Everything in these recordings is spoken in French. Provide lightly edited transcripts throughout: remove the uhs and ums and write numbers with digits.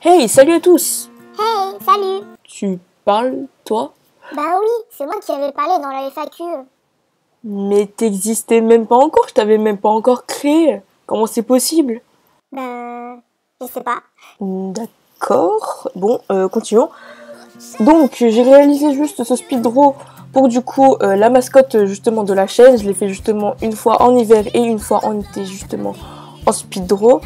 Hey, salut à tous! Hey, salut! Tu parles, toi? Bah oui, c'est moi qui avais parlé dans la FAQ. Mais t'existais même pas encore, je t'avais même pas encore créé. Comment c'est possible? Je sais pas. D'accord. Bon, continuons. Donc, j'ai réalisé juste ce speed draw pour du coup la mascotte justement de la chaîne. Je l'ai fait justement une fois en hiver et une fois en été justement en speed draw.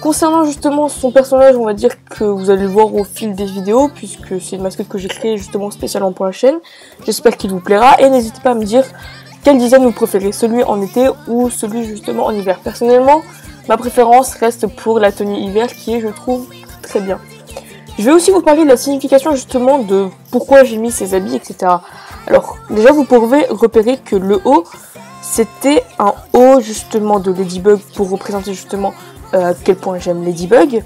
Concernant justement son personnage, on va dire que vous allez le voir au fil des vidéos, puisque c'est une mascotte que j'ai créée justement spécialement pour la chaîne. J'espère qu'il vous plaira, et n'hésitez pas à me dire quel design vous préférez, celui en été ou celui justement en hiver. Personnellement, ma préférence reste pour la tenue hiver, qui est, je trouve, très bien. Je vais aussi vous parler de la signification justement de pourquoi j'ai mis ces habits, etc. Alors, déjà, vous pouvez repérer que le haut, c'était un haut justement de Ladybug pour représenter justement à quel point j'aime Ladybug.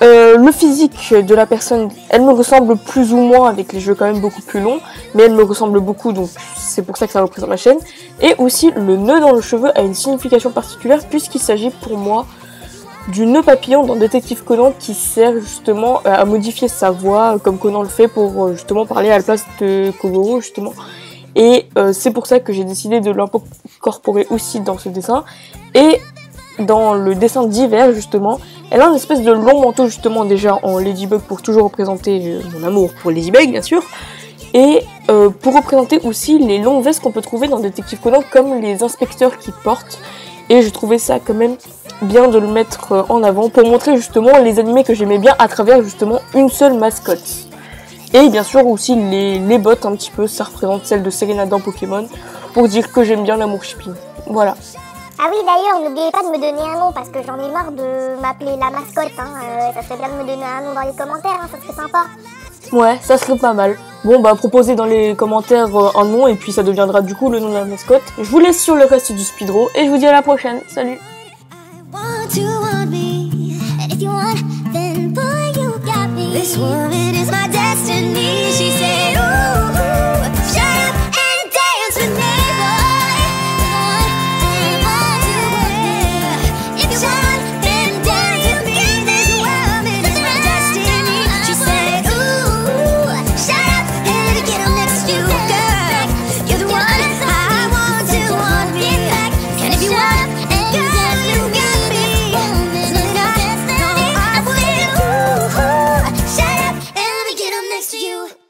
Le physique de la personne, elle me ressemble plus ou moins, avec les cheveux quand même beaucoup plus longs, mais elle me ressemble beaucoup, donc c'est pour ça que ça représente ma chaîne. Et aussi, le nœud dans le cheveu a une signification particulière, puisqu'il s'agit pour moi du nœud papillon dans Détective Conan, qui sert justement à modifier sa voix, comme Conan le fait, pour justement parler à la place de Kogoro, justement. Et c'est pour ça que j'ai décidé de l'incorporer aussi dans ce dessin. Et dans le dessin d'hiver, justement, elle a une espèce de long manteau, justement, déjà en Ladybug, pour toujours représenter mon amour pour Ladybug, bien sûr. Et pour représenter aussi les longues vestes qu'on peut trouver dans Détective Conan, comme les inspecteurs qui portent. Et je trouvais ça quand même bien de le mettre en avant, pour montrer justement les animés que j'aimais bien à travers justement une seule mascotte. Et bien sûr aussi les bottes un petit peu, ça représente celle de Serena dans Pokémon, pour dire que j'aime bien l'amour shipping. Voilà. Ah oui, d'ailleurs, n'oubliez pas de me donner un nom, parce que j'en ai marre de m'appeler la mascotte. Ça serait bien de me donner un nom dans les commentaires, ça serait sympa. Ouais, ça serait pas mal. Bon, bah proposez dans les commentaires un nom, et puis ça deviendra du coup le nom de la mascotte. Je vous laisse sur le reste du speedro, et je vous dis à la prochaine. Salut! You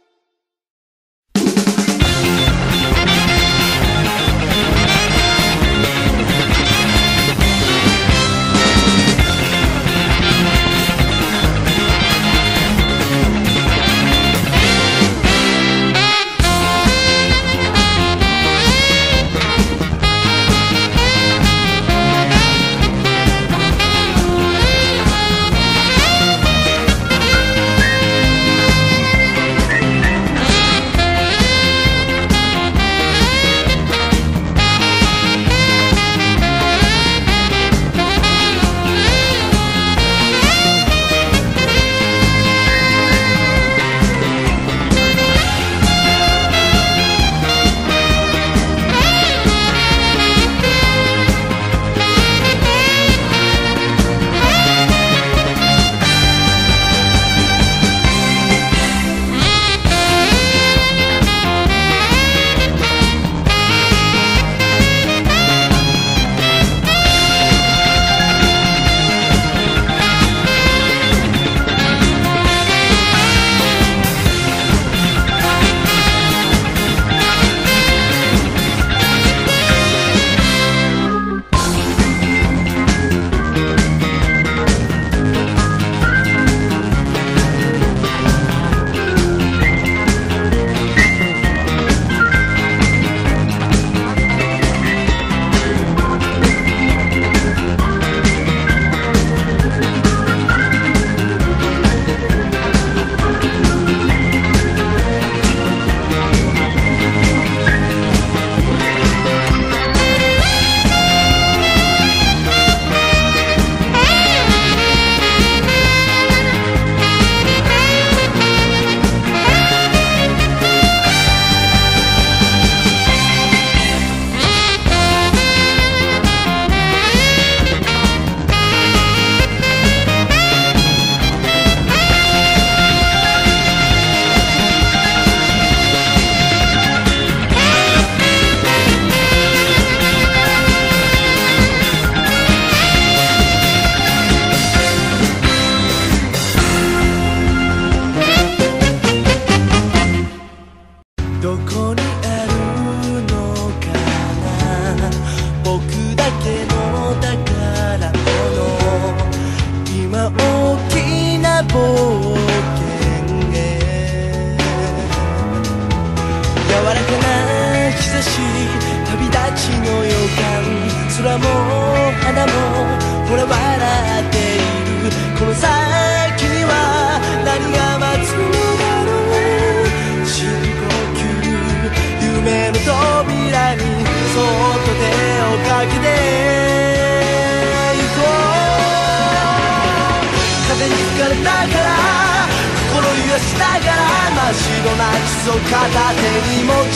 冒険へ柔らかな日差し旅立ちの予感空も花もほら笑っているこの先には何が待つのだろう深呼吸夢の扉にそっと手をかけて行こう風に吹かれながら心揺らしながら真っ白な地図を片手に持つ